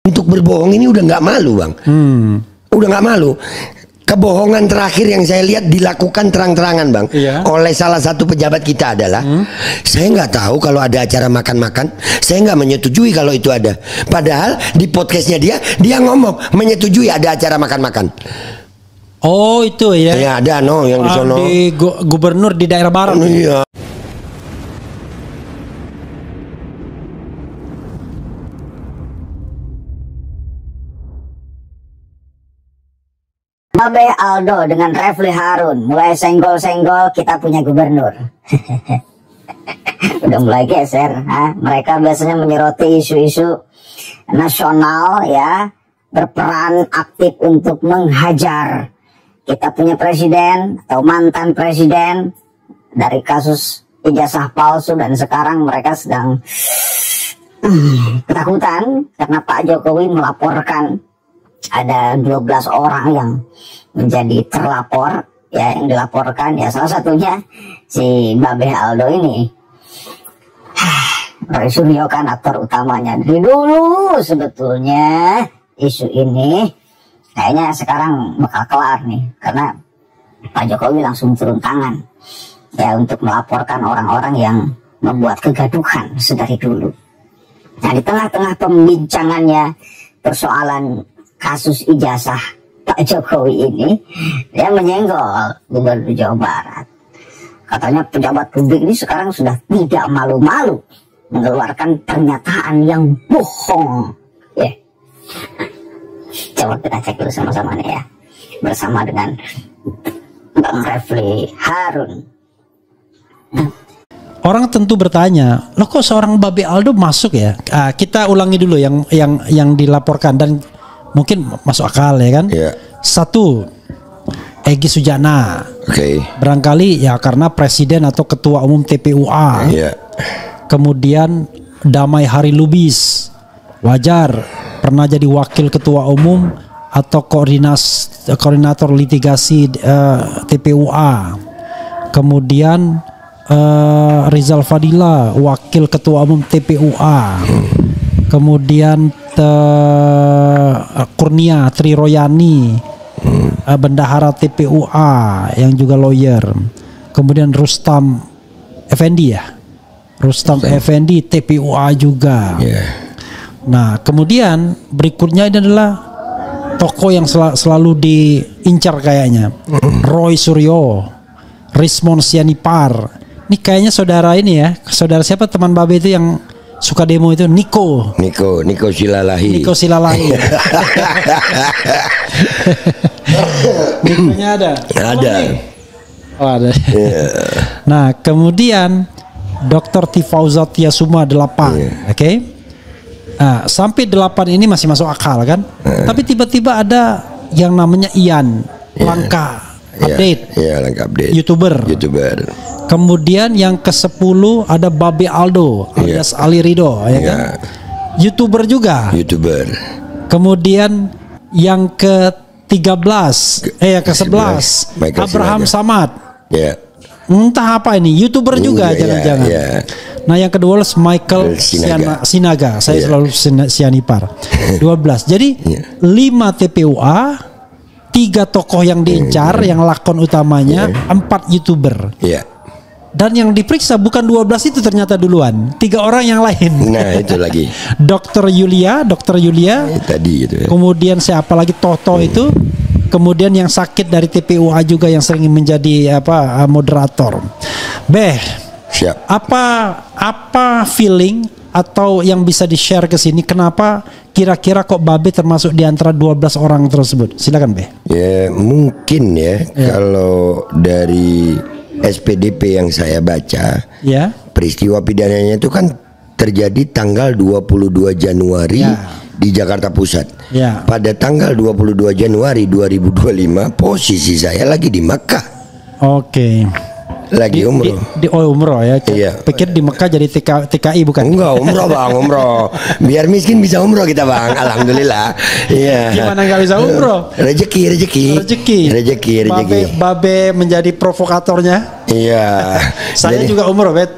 untuk berbohong ini udah nggak malu, Bang. Udah nggak malu. Kebohongan terakhir yang saya lihat dilakukan terang-terangan, Bang, oleh salah satu pejabat kita adalah saya nggak tahu kalau ada acara makan-makan, saya nggak menyetujui kalau itu ada. Padahal di podcastnya dia ngomong menyetujui ada acara makan-makan. Oh itu ya? Ya ada yang di sono. Di gubernur di daerah barat. Iya. Babe Aldo dengan Refli Harun mulai senggol-senggol kita punya gubernur. Udah mulai geser. Mereka biasanya menyoroti isu-isu nasional ya, berperan aktif untuk menghajar kita punya presiden atau mantan presiden dari kasus ijazah palsu, dan sekarang mereka sedang ketakutan karena Pak Jokowi melaporkan ada 12 orang yang menjadi terlapor ya, yang dilaporkan ya salah satunya si Babe Aldo ini. Roy Suryo kan aktor utamanya dari dulu. Sebetulnya isu ini kayaknya sekarang bakal kelar nih, karena Pak Jokowi langsung turun tangan ya untuk melaporkan orang-orang yang membuat kegaduhan sedari dulu. Nah, di tengah-tengah pembincangannya persoalan kasus ijazah Pak Jokowi ini, dia menyenggol Gubernur Jawa Barat. Katanya pejabat publik ini sekarang sudah tidak malu-malu mengeluarkan pernyataan yang bohong. Ya. Coba kita cek dulu sama-sama nih ya, bersama dengan Bang Refli Harun. Orang tentu bertanya, loh kok seorang Babe Aldo masuk ya? Kita ulangi dulu yang dilaporkan dan mungkin masuk akal ya kan? Satu, Egy Sujana. Barangkali ya karena presiden atau ketua umum TPUA. Kemudian Damai Hari Lubis, wajar, pernah jadi wakil ketua umum atau koordinator litigasi TPUA. Kemudian Rizal Fadila, wakil ketua umum TPUA. Kemudian Kurnia Triroyani, bendahara TPUA yang juga lawyer. Kemudian Rustam Effendi ya, Rustam Effendi TPUA juga. Nah kemudian berikutnya ini adalah tokoh yang selalu diincar kayaknya, Roy Suryo, Rismon Sianipar. Ini kayaknya saudara ini ya, saudara siapa teman Babe itu yang suka demo itu? Niko Silalahi. Nikonya ada. Oh, ada. Nah kemudian Dr. Tifauzat Yasuma 8. Oke. Nah, sampai 8 ini masih masuk akal kan? Tapi tiba-tiba ada yang namanya Ian Langka Update. Langka Update. YouTuber. Kemudian yang ke-10 ada Babe Aldo alias Ali Ridho ya kan? YouTuber juga. Kemudian yang ke-13 ke-11 Abraham Samad. Entah apa ini, YouTuber juga jangan-jangan. Nah yang kedua Michael Sinaga. Saya selalu Sianipar. 12. Jadi 5 TPUA, 3 tokoh yang diincar, yang lakon utamanya, 4 YouTuber. Dan yang diperiksa bukan 12 itu ternyata duluan, 3 orang yang lain. Nah itu lagi. Dokter Yulia tadi gitu ya. Kemudian siapa lagi Toto itu. Kemudian yang sakit dari TPUA juga yang sering menjadi moderator. Siap. Apa feeling atau yang bisa di-share ke sini, kenapa kira-kira kok Babe termasuk di antara 12 orang tersebut? Silakan Ya mungkin ya. Kalau dari SPDP yang saya baca, peristiwa pidananya itu kan terjadi tanggal 22 Januari di Jakarta Pusat. Pada tanggal 22 Januari 2025 posisi saya lagi di Mekah. Lagi umroh. Umroh ya. Pikir di Mekah jadi TKI bukan? Enggak, umroh Bang, umroh. Biar miskin bisa umroh kita Bang. Alhamdulillah. Gimana nggak bisa umroh? Rezeki. Babe menjadi provokatornya. Iya. Saya juga umur Be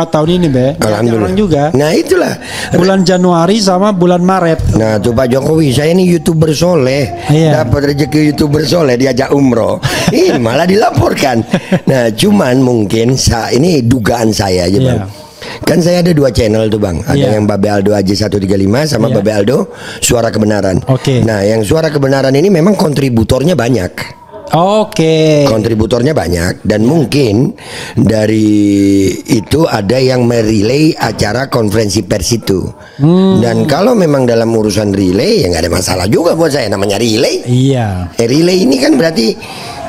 tahun ini Be. Alhamdulillah. Orang juga. Nah itulah. Bulan Januari sama bulan Maret. Nah tuh Pak Jokowi, saya ini YouTuber soleh, dapat rezeki YouTuber soleh diajak umroh, ini malah dilaporkan. Nah cuman mungkin ini dugaan saya aja Bang. Kan saya ada 2 channel tuh Bang. Ada yang Babe Aldo Aji 135 sama Babe Aldo Suara Kebenaran. Nah yang Suara Kebenaran ini memang kontributornya banyak. Kontributornya banyak dan mungkin dari itu ada yang merelay acara konferensi pers itu. Dan kalau memang dalam urusan relay ya nggak ada masalah juga buat saya, namanya relay. Iya. Relay ini kan berarti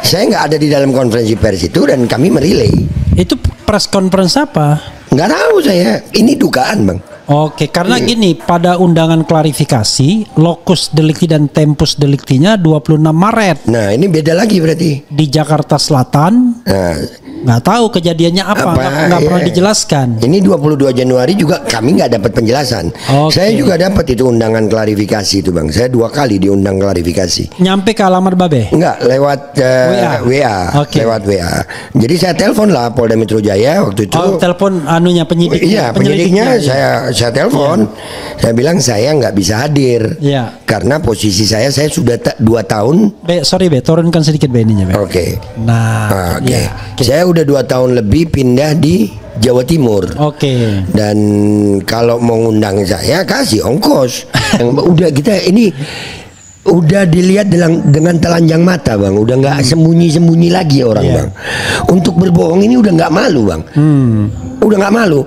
saya nggak ada di dalam konferensi pers itu dan kami merelay. Itu press conference apa? Nggak tahu saya. Ini dugaan Bang. Karena gini, pada undangan klarifikasi locus delicti dan tempus delictinya 26 Maret. Nah ini beda lagi berarti. Di Jakarta Selatan. Nggak tahu kejadiannya apa, nggak pernah dijelaskan. Ini 22 Januari juga kami nggak dapat penjelasan. Saya juga dapat itu undangan klarifikasi itu Bang. Saya 2 kali diundang klarifikasi. Nyampe ke alamat Babe? Enggak, lewat WA. Lewat WA. Jadi saya telepon lah Polda Metro Jaya waktu itu. Telepon anunya penyidik. Iya, penyidiknya saya telepon. Saya bilang saya nggak bisa hadir. Karena posisi saya sudah 2 tahun. Sorry turunkan sedikit Be ininya Be. Nah, saya udah 2 tahun lebih pindah di Jawa Timur. Dan kalau mau ngundang saya kasih ongkos. Udah kita ini udah dilihat dengan telanjang mata Bang. Udah nggak sembunyi-sembunyi lagi orang Bang. Untuk berbohong ini udah nggak malu Bang. Udah nggak malu.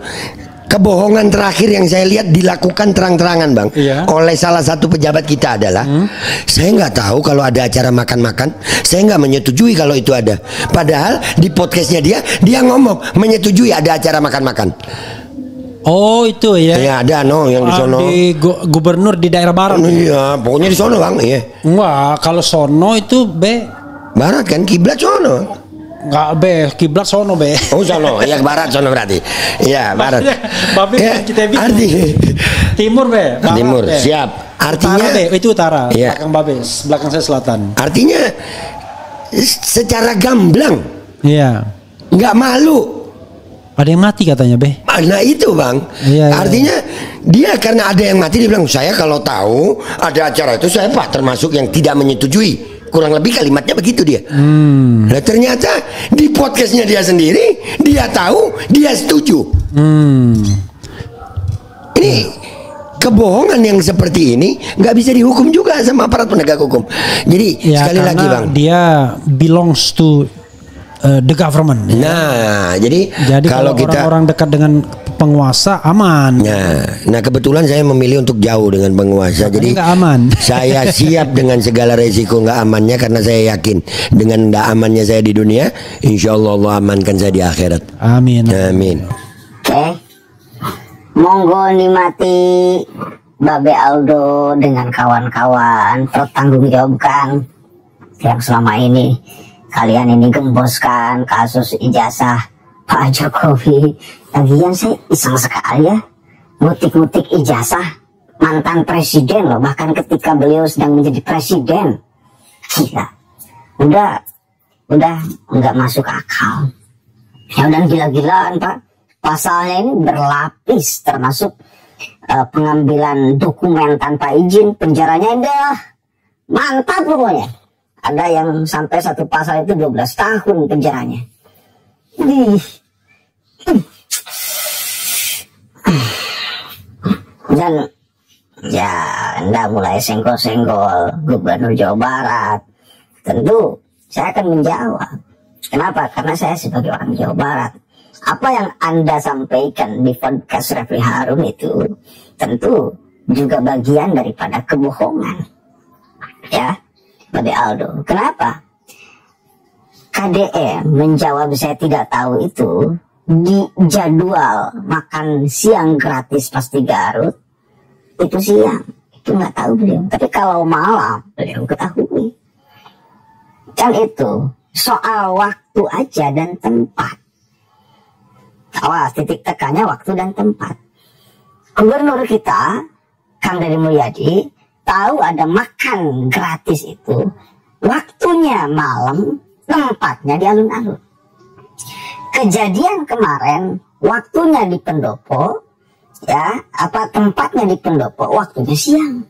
Kebohongan terakhir yang saya lihat dilakukan terang-terangan Bang oleh salah satu pejabat kita adalah saya nggak tahu kalau ada acara makan-makan, saya nggak menyetujui kalau itu ada. Padahal di podcastnya dia ngomong menyetujui ada acara makan-makan. Itu ya. Ya ada yang di sono. Di gubernur di daerah barat. Iya, pokoknya di sono Bang. Wah, kalau sono itu Be barat kan, kiblat sono. Enggak Be, kiblat sono Be. Sono, ya barat sono berarti. Iya, barat. Babe kita timur Be. Timur, siap. Artinya utara Be, itu utara. Belakang Babe, belakang saya selatan. Artinya secara gamblang. Nggak malu. Ada yang mati katanya Be. Nah itu Bang. Artinya dia karena ada yang mati dia bilang saya kalau tahu ada acara itu saya termasuk yang tidak menyetujui. Kurang lebih kalimatnya begitu dia. Nah ternyata di podcastnya dia sendiri dia tahu, dia setuju. Ini kebohongan yang seperti ini nggak bisa dihukum juga sama aparat penegak hukum. Jadi sekali lagi Bang, dia belongs to the government. Nah, jadi kalau kita orang dekat dengan penguasa aman. Nah kebetulan saya memilih untuk jauh dengan penguasa. Jadi nggak aman. Saya siap dengan segala resiko nggak amannya karena saya yakin dengan nggak amannya saya di dunia, insya Allah amankan saya di akhirat. Amin. Amin. Monggo nikmati Babe Aldo dengan kawan-kawan, bertanggung jawabkan yang selama ini kalian ini gemboskan kasus ijazah Pak Jokowi. Lagian saya iseng sekali ya, ngutik-ngutik ijazah mantan presiden loh, bahkan ketika beliau sedang menjadi presiden. Gila, udah nggak masuk akal. Ya udah gila-gilaan Pak. Pasalnya ini berlapis, termasuk pengambilan dokumen tanpa izin, penjaranya udah mantap pokoknya. Ada yang sampai satu pasal itu 12 tahun penjaranya. Dan ya Anda mulai senggol-senggol Gubernur Jawa Barat. Tentu saya akan menjawab. Kenapa? Karena saya sebagai orang Jawa Barat, apa yang Anda sampaikan di podcast Refli Harun itu tentu juga bagian daripada kebohongan. Ya, Babe Aldo. Kenapa? KDM menjawab saya tidak tahu itu di jadwal makan siang gratis pasti Garut itu siang. Itu nggak tahu beliau. Tapi kalau malam beliau ketahui. Kan itu soal waktu aja dan tempat. Awas, titik tekannya waktu dan tempat. Gubernur kita, Kang Deddy Mulyadi, tahu ada makan gratis itu, waktunya malam, tempatnya di alun-alun. kejadian kemarin waktunya di pendopo, ya, apa tempatnya di pendopo, waktunya siang.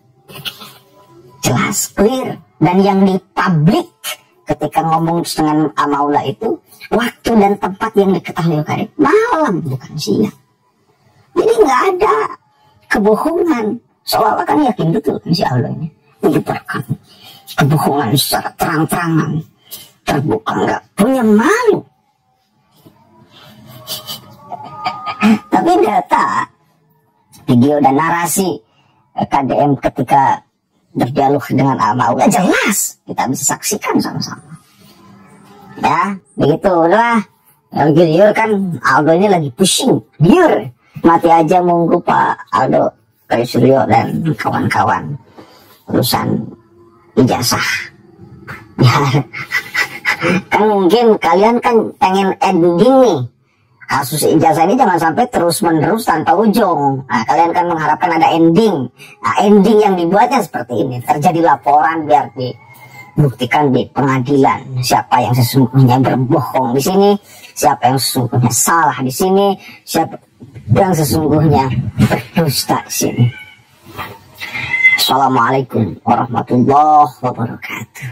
Jelas, clear. Dan yang di publik ketika ngomong dengan Amaula itu, waktu dan tempat yang diketahui Karim malam, bukan siang. Jadi nggak ada kebohongan. Seolah-olah kan yakin betul kan si Allah ini menyebarkan kebohongan secara terang-terangan, terbuka, nggak punya malu. Tapi data, video dan narasi KDM ketika berdialog dengan Amaula jelas, kita bisa saksikan sama-sama. Ya, begitulah. Lagi liur kan, Aldo ini lagi pusing, liur. Mati aja monggo Pak Aldo Suryo dan kawan-kawan urusan ijazah. Ya, kan mungkin kalian kan pengen ending nih. Kasus ijazah ini jangan sampai terus-menerus tanpa ujung. Nah, kalian kan mengharapkan ada ending. Nah, ending yang dibuatnya seperti ini. Terjadi laporan biar dibuktikan di pengadilan. Siapa yang sesungguhnya berbohong di sini, siapa yang sesungguhnya salah di sini, siapa yang sesungguhnya berdusta di sini. Assalamualaikum warahmatullahi wabarakatuh.